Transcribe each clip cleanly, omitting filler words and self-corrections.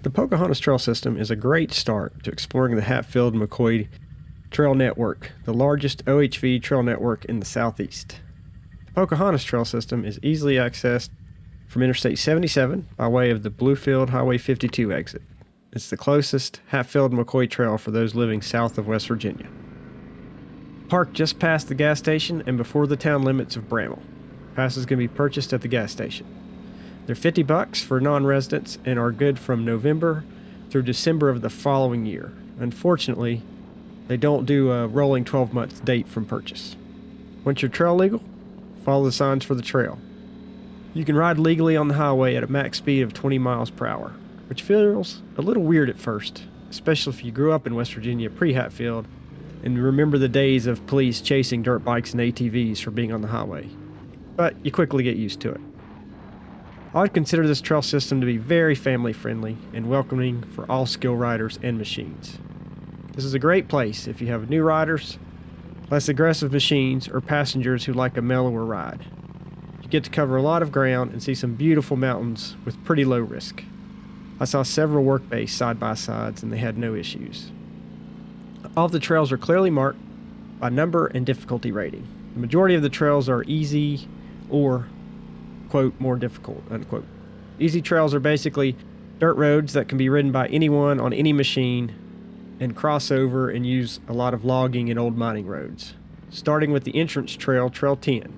The Pocahontas Trail System is a great start to exploring the Hatfield McCoy Trail Network, the largest OHV trail network in the Southeast. The Pocahontas Trail System is easily accessed from Interstate 77 by way of the Bluefield Highway 52 exit. It's the closest Hatfield-McCoy Trail for those living south of West Virginia. Parked just past the gas station and before the town limits of Bramwell. Passes can be purchased at the gas station. They're $50 for non-residents and are good from November through December of the following year. Unfortunately, they don't do a rolling 12-month date from purchase. Once you're trail legal, follow the signs for the trail. You can ride legally on the highway at a max speed of 20 miles per hour, which feels a little weird at first, especially if you grew up in West Virginia pre-Hatfield and remember the days of police chasing dirt bikes and ATVs for being on the highway. But you quickly get used to it. I would consider this trail system to be very family-friendly and welcoming for all skill riders and machines. This is a great place if you have new riders, less aggressive machines, or passengers who like a mellower ride. You get to cover a lot of ground and see some beautiful mountains with pretty low risk. I saw several work bays side-by-sides and they had no issues. All of the trails are clearly marked by number and difficulty rating. The majority of the trails are easy or quote, more difficult, unquote. Easy trails are basically dirt roads that can be ridden by anyone on any machine and cross over and use a lot of logging and old mining roads. Starting with the entrance trail, Trail 10.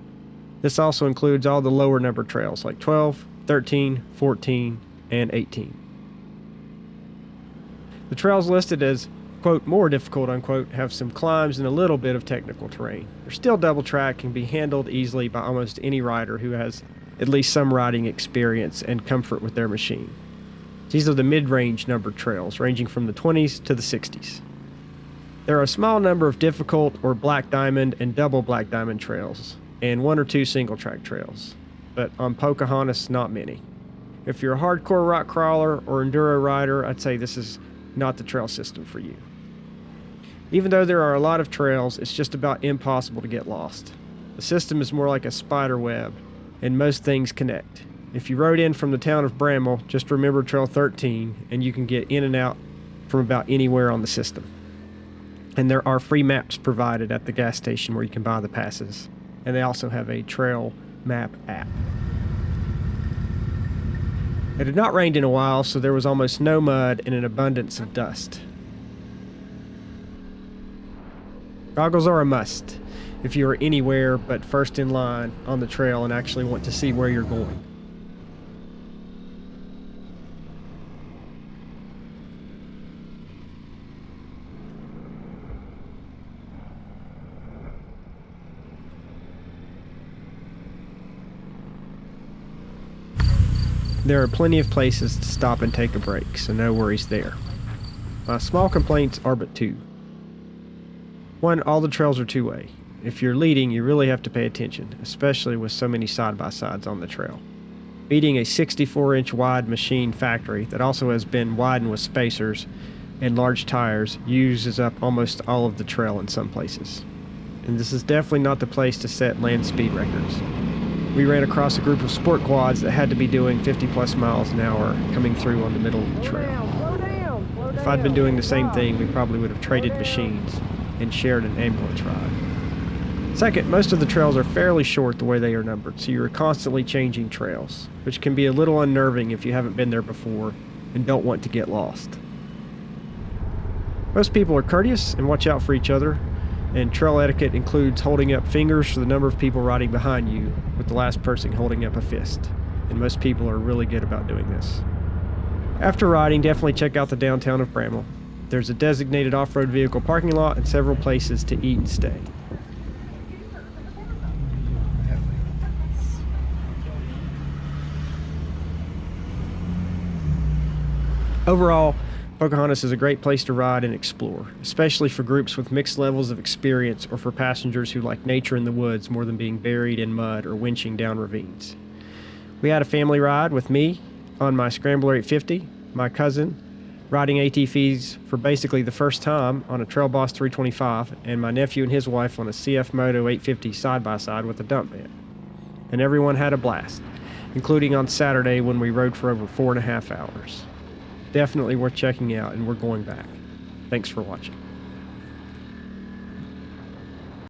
This also includes all the lower number trails like 12, 13, 14, and 18. The trails listed as, quote, more difficult, unquote, have some climbs and a little bit of technical terrain. They're still double track and can be handled easily by almost any rider who has at least some riding experience and comfort with their machine. These are the mid-range numbered trails, ranging from the 20s to the 60s. There are a small number of difficult or black diamond and double black diamond trails, and one or two single-track trails, but on Pocahontas, not many. If you're a hardcore rock crawler or enduro rider, I'd say this is not the trail system for you. Even though there are a lot of trails, it's just about impossible to get lost. The system is more like a spider web, and most things connect. If you rode in from the town of Bramwell, just remember Trail 13, and you can get in and out from about anywhere on the system. And there are free maps provided at the gas station where you can buy the passes, and they also have a trail map app. It had not rained in a while, so there was almost no mud and an abundance of dust. Goggles are a must if you are anywhere but first in line on the trail and actually want to see where you're going. There are plenty of places to stop and take a break, so no worries there. My small complaints are but two. One, all the trails are two-way. If you're leading, you really have to pay attention, especially with so many side-by-sides on the trail. Beating a 64-inch wide machine factory that also has been widened with spacers and large tires uses up almost all of the trail in some places. And this is definitely not the place to set land speed records. We ran across a group of sport quads that had to be doing 50-plus miles an hour coming through on the middle of the trail. If I'd been doing the same thing, we probably would have traded machines and shared an ambulance ride. Second, most of the trails are fairly short the way they are numbered, so you're constantly changing trails, which can be a little unnerving if you haven't been there before and don't want to get lost. Most people are courteous and watch out for each other, and trail etiquette includes holding up fingers for the number of people riding behind you, with the last person holding up a fist, and most people are really good about doing this. After riding, definitely check out the downtown of Bramwell. There's a designated off-road vehicle parking lot and several places to eat and stay. Overall, Pocahontas is a great place to ride and explore, especially for groups with mixed levels of experience or for passengers who like nature in the woods more than being buried in mud or winching down ravines. We had a family ride with me on my Scrambler 850, my cousin, riding ATVs for basically the first time on a Trail Boss 325, and my nephew and his wife on a CF Moto 850 side-by-side with a dump bed. And everyone had a blast, including on Saturday when we rode for over 4.5 hours. Definitely worth checking out, and we're going back. Thanks for watching.